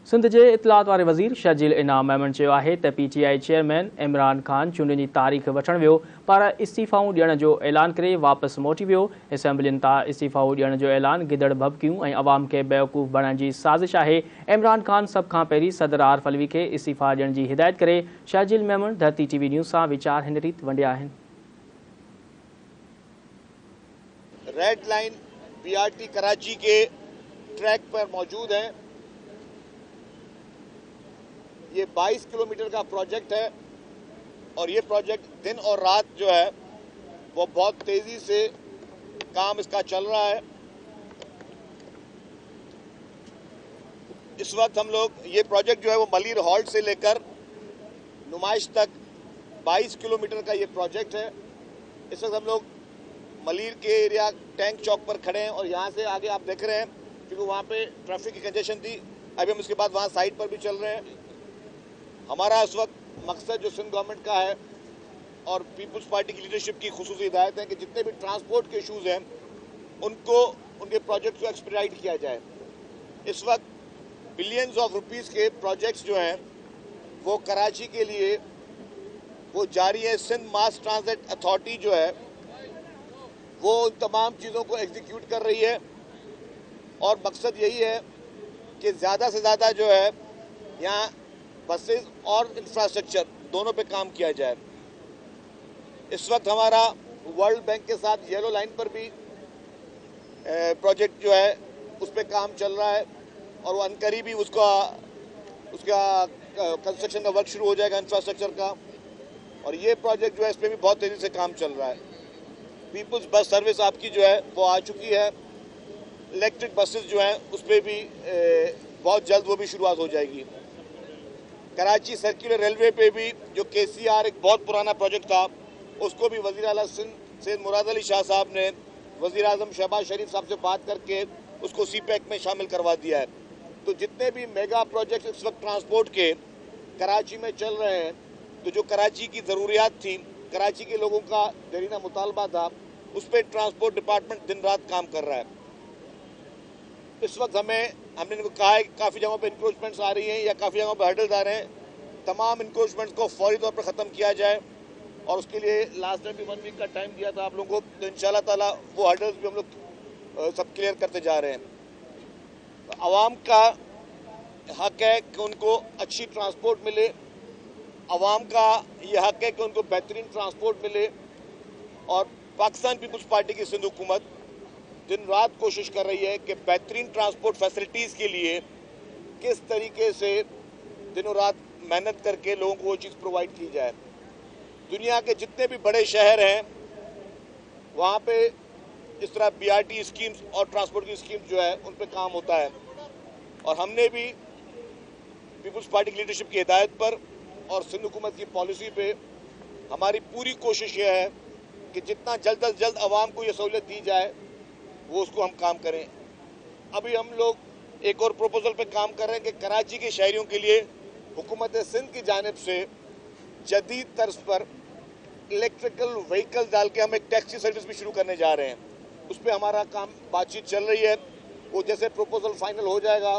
सिंध के इतलात वाले वज़ीर शर्जील इनाम मेमन है त PTI चेयरमैन इमरान ख़ान चूंडनि की तारीख़ वठण वियो पर इस्तीफ़ाऊं ॾियण जो ऐलान करे वापस मोटी वियो। असेंबलियुनि तां इस्तीफ़ाऊं ॾियण जो ऐलान गिदड़ भभकियूं ऐं अवाम के बेवकूफ़ बणण की साज़िश है। इमरान ख़ान सब खां पहिरीं सदर आरिफ अलवी के इस्तीफ़ा ॾियण की हिदायत करे। शर्जील मेमन धरती TV न्यूज़ सां वीचार हिन रीत वंडिया आहिनि। रेड लाइन BRT कराची के ट्रैक पर मौजूद है। ये 22 किलोमीटर का प्रोजेक्ट है और ये प्रोजेक्ट दिन और रात जो है वो बहुत तेजी से काम इसका चल रहा है। इस वक्त हम लोग ये प्रोजेक्ट जो है वो मलिर हॉल्ट से लेकर नुमाइश तक 22 किलोमीटर का ये प्रोजेक्ट है। इस वक्त हम लोग मलिर के एरिया टैंक चौक पर खड़े हैं और यहाँ से आगे आप देख रहे हैं क्योंकि वहाँ पे ट्रैफिक की कंजेशन थी। अभी हम इसके बाद वहाँ साइड पर भी चल रहे हैं। हमारा इस वक्त मकसद जो सिंध गवर्नमेंट का है और पीपल्स पार्टी की लीडरशिप की खुसूसी हिदायत है कि जितने भी ट्रांसपोर्ट के इशूज़ हैं उनको उनके प्रोजेक्ट्स को एक्सपीडाइट किया जाए। इस वक्त बिलियंस ऑफ रुपीस के प्रोजेक्ट्स जो हैं वो कराची के लिए वो जारी है। सिंध मास ट्रांजिट अथॉरिटी जो है वो उन तमाम चीज़ों को एग्जीक्यूट कर रही है और मकसद यही है कि ज़्यादा से ज़्यादा जो है यहाँ बसेस और इंफ्रास्ट्रक्चर दोनों पे काम किया जाए। इस वक्त हमारा वर्ल्ड बैंक के साथ येलो लाइन पर भी प्रोजेक्ट जो है उस पर काम चल रहा है और वो अनकरीब भी उसका कंस्ट्रक्शन का वर्क शुरू हो जाएगा इंफ्रास्ट्रक्चर का। और ये प्रोजेक्ट जो है इस पर भी बहुत तेज़ी से काम चल रहा है। पीपल्स बस सर्विस आपकी जो है वो आ चुकी है। इलेक्ट्रिक बसेस जो हैं उस पर भी बहुत जल्द वो भी शुरुआत हो जाएगी। कराची सर्कुलर रेलवे पे भी जो KCR एक बहुत पुराना प्रोजेक्ट था उसको भी वज़ीर आला सिंध सैयद मुराद अली शाह साहब ने वज़ीर आज़म शहबाज शरीफ साहब से बात करके उसको CPEC में शामिल करवा दिया है। तो जितने भी मेगा प्रोजेक्ट इस वक्त ट्रांसपोर्ट के कराची में चल रहे हैं तो जो कराची की ज़रूरियात थी, कराची के लोगों का देरीना मुतालबा था, उस पर ट्रांसपोर्ट डिपार्टमेंट दिन रात काम कर रहा है। इस वक्त हमने इनको कहा है कि काफ़ी जगहों पे इंक्रोचमेंट्स आ रही हैं या काफ़ी जगहों पे हर्डल्स आ रहे हैं, तमाम इंक्रोचमेंट्स को फौरी तौर पर ख़त्म किया जाए और उसके लिए लास्ट टाइम भी 1 वीक का टाइम दिया था आप लोगों को। तो इंशाल्लाह ताला वो हर्डल्स भी हम लोग सब क्लियर करते जा रहे हैं। तो आवाम का हक है कि उनको अच्छी ट्रांसपोर्ट मिले, आवाम का ये हक है कि उनको बेहतरीन ट्रांसपोर्ट मिले और पाकिस्तान पीपल्स पार्टी की सिंध हुकूमत दिन रात कोशिश कर रही है कि बेहतरीन ट्रांसपोर्ट फैसिलिटीज़ के लिए किस तरीके से दिनों रात मेहनत करके लोगों को वो चीज़ प्रोवाइड की जाए। दुनिया के जितने भी बड़े शहर हैं वहाँ पे इस तरह BRT स्कीम्स और ट्रांसपोर्ट की स्कीम्स जो है उन पे काम होता है और हमने भी पीपल्स पार्टी की लीडरशिप की हिदायत पर और सिंध हुकूमत की पॉलिसी पे हमारी पूरी कोशिश ये है कि जितना जल्द अज जल्द आवाम को ये सहूलियत दी जाए वो उसको हम काम करें। अभी हम लोग एक और प्रपोजल पे काम कर रहे हैं कि कराची के शहरियों के लिए हुकूमत सिंध की जानिब से जदीद तर्ज पर इलेक्ट्रिकल व्हीकल डाल के हम एक टैक्सी सर्विस भी शुरू करने जा रहे हैं। उस पर हमारा काम बातचीत चल रही है। वो जैसे प्रपोजल फाइनल हो जाएगा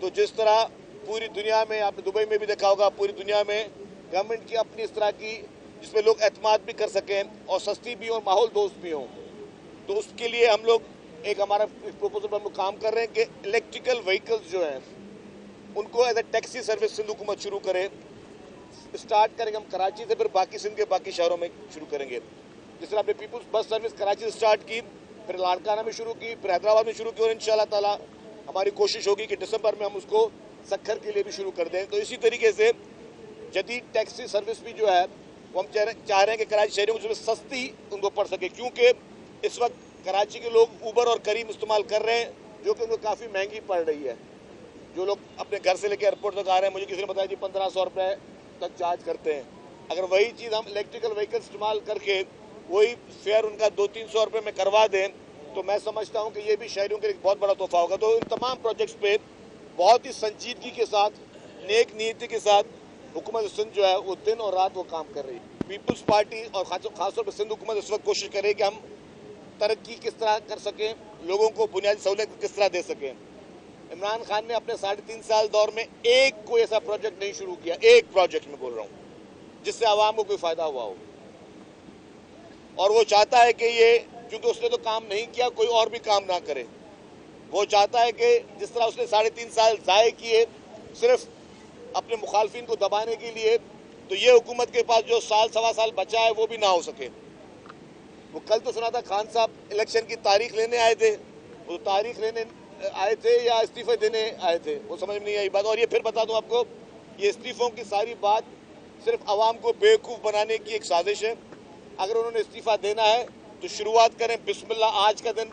तो जिस तरह पूरी दुनिया में, आपने दुबई में भी देखा होगा, पूरी दुनिया में गवर्नमेंट की अपनी इस तरह की जिसमें लोग एतमाद भी कर सकें और सस्ती भी और माहौल दोस्त भी हों, तो उसके लिए हम लोग एक हमारा इस प्रपोजल पर हम लोग काम कर रहे हैं कि इलेक्ट्रिकल व्हीकल्स जो हैं उनको as a taxi service Sindh हुकूमत शुरू करे। स्टार्ट करेंगे हम कराची से, फिर बाकी सिंध के बाकी शहरों में शुरू करेंगे। जिस तरह आपने पीपल्स बस सर्विस कराची से स्टार्ट की, फिर लाड़काना में शुरू की, फिर हैदराबाद में शुरू की और इंशाल्लाह ताला हमारी कोशिश होगी कि दिसंबर में हम उसको सक्खर के लिए भी शुरू कर दें। तो इसी तरीके से जदीद टैक्सी सर्विस भी जो है वो हम चाह रहे हैं कि कराची शहरों में सस्ती उनको पड़ सके, क्योंकि इस वक्त कराची के लोग उबर और करीम इस्तेमाल कर रहे हैं जो कि उनको काफ़ी महंगी पड़ रही है। जो लोग अपने घर से लेकर एयरपोर्ट तक आ रहे हैं, मुझे किसी ने बताया जी 1500 रुपये तक चार्ज करते हैं। अगर वही चीज़ हम इलेक्ट्रिकल व्हीकल इस्तेमाल करके वही फेयर उनका 200-300 रुपये में करवा दें तो मैं समझता हूँ कि ये भी शहरियों के लिए बहुत बड़ा तोहफा होगा। तो इन तमाम प्रोजेक्ट्स पे बहुत ही संजीदगी के साथ, नेक नीयति के साथ हुकूमत सिंध जो है वो दिन और रात वो काम कर रही है। पीपल्स पार्टी और खासतौर पर सिंध हुकूमत इस वक्त कोशिश करे कि हम तरक्की किस तरह कर सकें, लोगों को बुनियादी सहूलियत किस तरह दे सकें। इमरान खान ने अपने 3.5 साल दौर में एक कोई ऐसा प्रोजेक्ट नहीं शुरू किया, एक प्रोजेक्ट में बोल रहा हूं, जिससे आवाम को कोई फायदा हुआ हो। और वो चाहता है कि ये, क्योंकि उसने तो काम नहीं किया, कोई और भी काम ना करे। वो चाहता है कि जिस तरह उसने 3.5 साल जाये किए सिर्फ अपने मुखालफिन को दबाने के लिए, तो ये हुकूमत के पास जो साल सवा साल बचा है वो भी ना हो सके। वो कल तो सुना था खान साहब इलेक्शन की तारीख लेने आए थे, वो तारीख लेने आए थे या इस्तीफे देने आए थे, वो समझ में नहीं आई बात। और ये फिर बता दूं आपको, ये इस्तीफों की सारी बात सिर्फ आवाम को बेवकूफ़ बनाने की एक साजिश है। अगर उन्होंने इस्तीफा देना है तो शुरुआत करें बिस्मिल्लाह, आज का दिन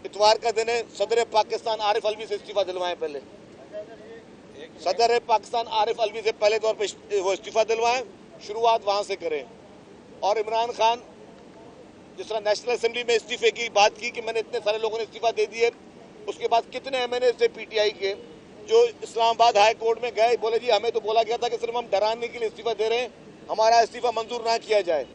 इतवार का दिन है, सदर पाकिस्तान आरिफ अलवी से इस्तीफा दिलवाएं। पहले सदर पाकिस्तान आरिफ अलवी से पहले तौर पर वो इस्तीफा दिलवाएं, शुरुआत वहां से करें। और इमरान खान जिस तरह नेशनल असेंबली में इस्तीफे की बात की कि मैंने इतने सारे लोगों ने इस्तीफा दे दिए, उसके बाद कितने एमएनए से पीटीआई के जो इस्लामाबाद हाई कोर्ट में गए, बोले जी हमें तो बोला गया था कि सिर्फ हम डराने के लिए इस्तीफा दे रहे हैं, हमारा इस्तीफा मंजूर ना किया जाए।